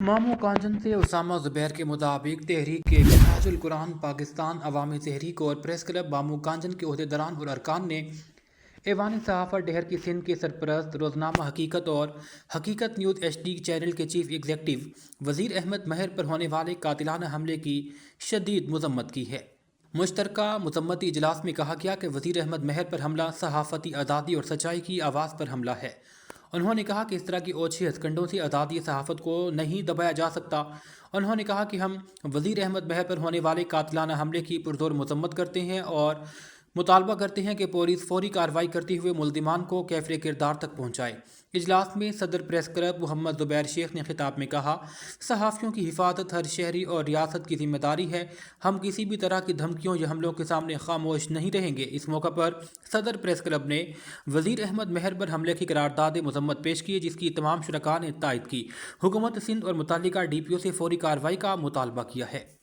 مامو کانجن سے اسامہ زبیر کے مطابق تحریک منہاج القرآن پاکستان عوامی تحریک اور پریس کلب مامو کانجن کے عہدیداران اور ارکان نے ایوان صحافت ڈہر کی سندھ کے سرپرست روزنامہ حقیقت اور حقیقت نیوز ایچ ڈی چینل کے چیف ایگزیکٹو وزیر احمد مہر پر ہونے والے قاتلانہ حملے کی شدید مذمت کی ہے۔ مشترکہ مذمتی اجلاس میں کہا گیا کہ وزیر احمد مہر پر حملہ صحافتی آزادی اور سچائی کی آواز پر حملہ ہے۔ انہوں نے کہا کہ اس طرح کی اوچھی ہتھ کنڈوں سے آزادی صحافت کو نہیں دبایا جا سکتا۔ انہوں نے کہا کہ ہم وزیر احمد مہر پر ہونے والے قاتلانہ حملے کی پرزور مذمت کرتے ہیں اور مطالبہ کرتے ہیں کہ پولیس فوری کارروائی کرتے ہوئے ملزمان کو کیفر کردار تک پہنچائے۔ اجلاس میں صدر پریس کلب محمد زبیر شیخ نے خطاب میں کہا، صحافیوں کی حفاظت ہر شہری اور ریاست کی ذمہ داری ہے۔ ہم کسی بھی طرح کی دھمکیوں یا حملوں کے سامنے خاموش نہیں رہیں گے۔ اس موقع پر صدر پریس کلب نے وزیر احمد مہر پر حملے کی قرارداد مذمت پیش کی، جس کی تمام شرکاء نے تائید کی۔ حکومت سندھ اور متعلقہ ڈی پی او سے فوری کارروائی کا مطالبہ کیا ہے۔